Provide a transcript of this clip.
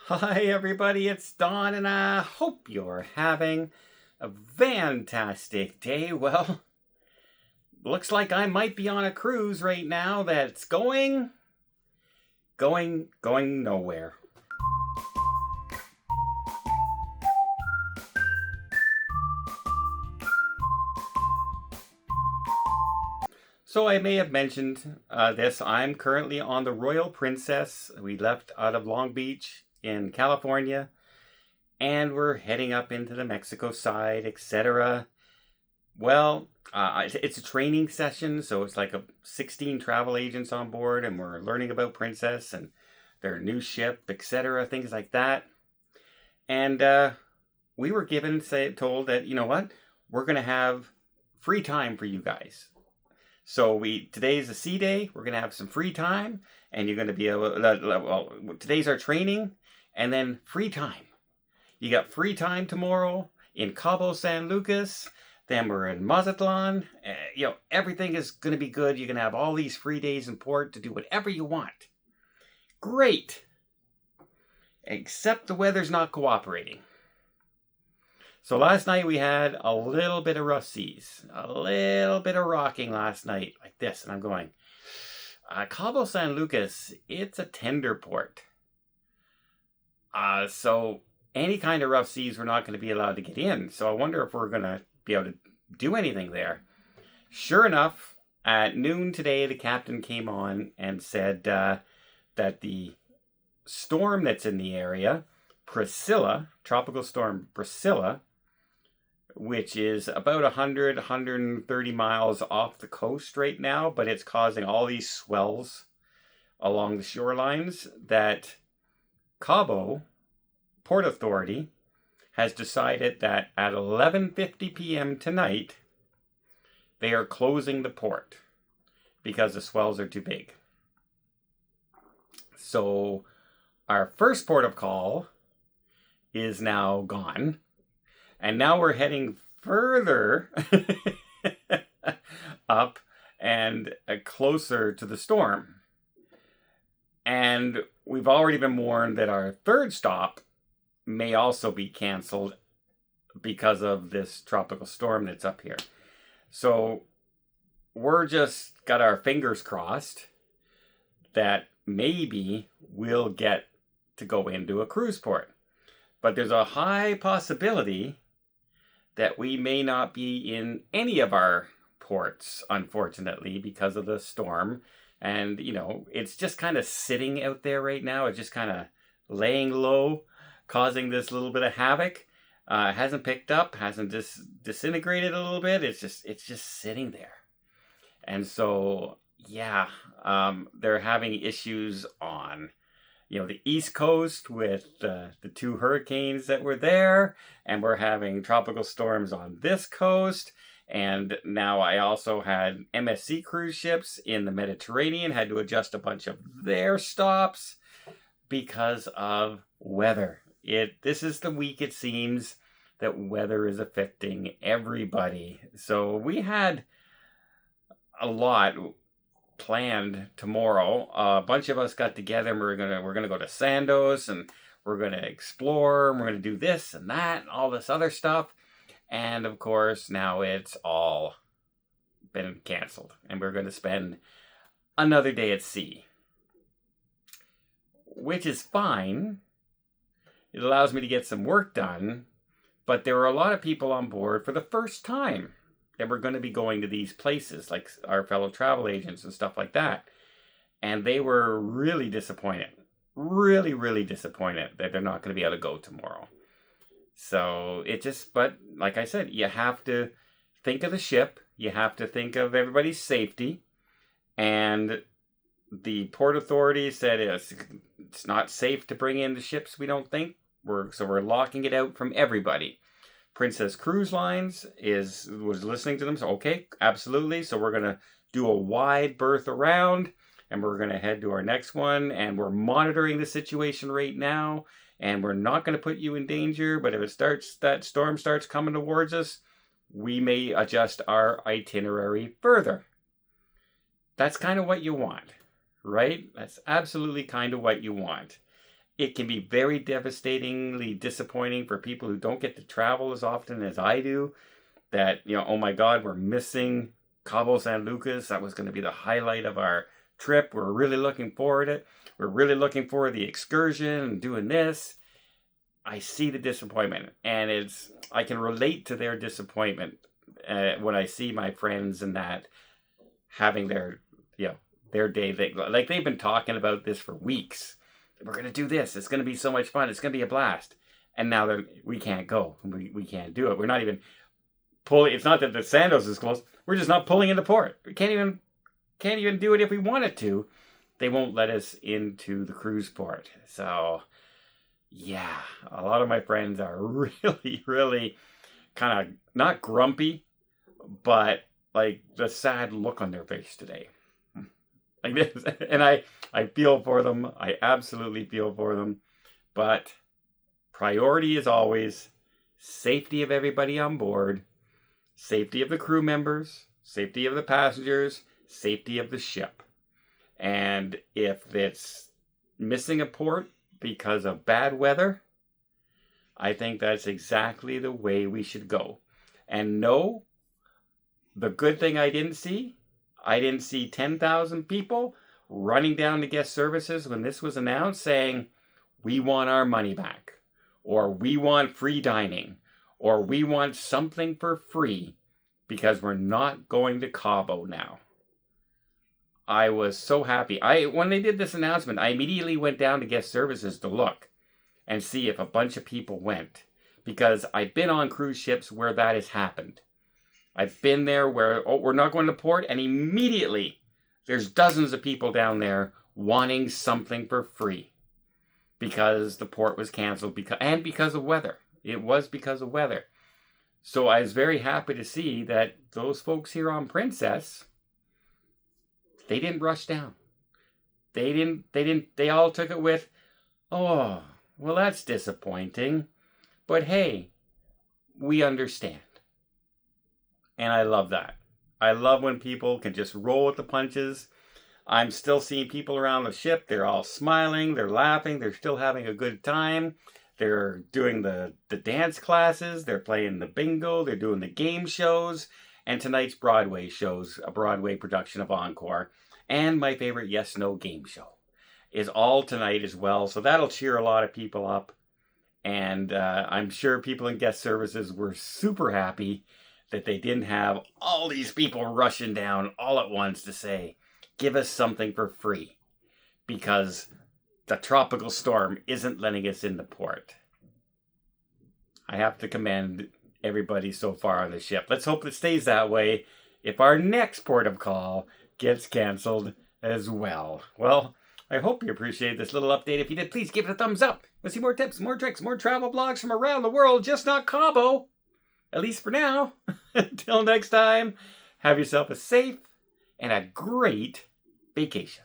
Hi everybody, it's Don and I hope you're having a fantastic day. Well, looks like I might be on a cruise right now that's going nowhere. So I may have mentioned this. I'm currently on the Royal Princess. We left out of Long Beach in California, and we're heading up into the Mexico side, etc. Well, it's a training session, so it's like 16 travel agents on board, and we're learning about Princess and their new ship, etc., things like that. And we were told that, you know what, we're going to have free time for you guys. So today's a sea day. We're going to have some free time, and you're going to be able, well, today's our training, and then free time. You got free time tomorrow in Cabo San Lucas. Then we're in Mazatlan. Everything is going to be good. You're going to have all these free days in port to do whatever you want. Great. Except the weather's not cooperating. So last night we had a little bit of rough seas, a little bit of rocking last night like this. And I'm going, Cabo San Lucas, it's a tender port. So any kind of rough seas, we're not going to be allowed to get in. So I wonder if we're going to be able to do anything there. Sure enough, at noon today, the captain came on and said that the storm that's in the area, Tropical Storm Priscilla, which is about 130 miles off the coast right now, but it's causing all these swells along the shorelines, that Cabo Port Authority has decided that at 11:50 p.m. tonight, they are closing the port because the swells are too big. So our first port of call is now gone. And now we're heading further up and closer to the storm. And we've already been warned that our third stop may also be canceled because of this tropical storm that's up here. So we're just got our fingers crossed that maybe we'll get to go into a cruise port. But there's a high possibility that we may not be in any of our ports, unfortunately, because of the storm. And, it's just kind of sitting out there right now. It's just kind of laying low, causing this little bit of havoc. Hasn't picked up, hasn't disintegrated a little bit. It's just sitting there. And so, they're having issues on the East Coast with the two hurricanes that were there, and we're having tropical storms on this coast. And now I also had MSC cruise ships in the Mediterranean, had to adjust a bunch of their stops because of weather. This is the week, it seems, that weather is affecting everybody. So we had a lot planned tomorrow. A bunch of us got together, and we're gonna go to Sandos, and we're gonna explore, and we're gonna do this and that and all this other stuff. And of course now it's all been canceled, and we're gonna spend another day at sea, which is fine. It allows me to get some work done, but there were a lot of people on board for the first time that we're going to be going to these places, like our fellow travel agents and stuff like that. And they were really disappointed. Really, really disappointed that they're not going to be able to go tomorrow. So but like I said, you have to think of the ship. You have to think of everybody's safety. And the Port Authority said it's not safe to bring in the ships, we don't think. So we're locking it out from everybody. Princess Cruise Lines was listening to them, so okay, absolutely. So we're going to do a wide berth around, and we're going to head to our next one, and we're monitoring the situation right now, and we're not going to put you in danger, but if that storm starts coming towards us, we may adjust our itinerary further. That's kind of what you want, right? That's absolutely kind of what you want. It can be very devastatingly disappointing for people who don't get to travel as often as I do. That, oh my God, we're missing Cabo San Lucas. That was going to be the highlight of our trip. We're really looking forward to it. We're really looking forward to the excursion and doing this. I see the disappointment, and I can relate to their disappointment when I see my friends and that having their day. They've been talking about this for weeks. We're going to do this. It's going to be so much fun. It's going to be a blast. And now we can't go. We can't do it. We're not even pulling. It's not that the Sandos is closed. We're just not pulling into port. We can't even do it if we wanted to. They won't let us into the cruise port. So, yeah, a lot of my friends are really, really kind of not grumpy, but like the sad look on their face today. Like this. And I feel for them. I absolutely feel for them. But priority is always safety of everybody on board, safety of the crew members, safety of the passengers, safety of the ship. And if it's missing a port because of bad weather, I think that's exactly the way we should go. And no, the good thing I didn't see 10,000 people running down to guest services when this was announced saying, we want our money back, or we want free dining, or we want something for free because we're not going to Cabo now. I was so happy. When they did this announcement, I immediately went down to guest services to look and see if a bunch of people went, because I've been on cruise ships where that has happened. I've been there where, we're not going to port, and immediately there's dozens of people down there wanting something for free because the port was canceled because of weather. It was because of weather. So I was very happy to see that those folks here on Princess, they didn't rush down. They all took it with, oh, well, that's disappointing. But hey, we understand. And I love that. I love when people can just roll with the punches. I'm still seeing people around the ship. They're all smiling. They're laughing. They're still having a good time. They're doing the dance classes. They're playing the bingo. They're doing the game shows. And tonight's Broadway shows, a Broadway production of Encore. And my favorite Yes No game show is all tonight as well. So that'll cheer a lot of people up. And I'm sure people in guest services were super happy that they didn't have all these people rushing down all at once to say, give us something for free, because the tropical storm isn't letting us into port. I have to commend everybody so far on the ship. Let's hope it stays that way if our next port of call gets canceled as well. Well, I hope you appreciate this little update. If you did, please give it a thumbs up. We'll see more tips, more tricks, more travel blogs from around the world, just not Cabo. At least for now. Until next time, have yourself a safe and a great vacation.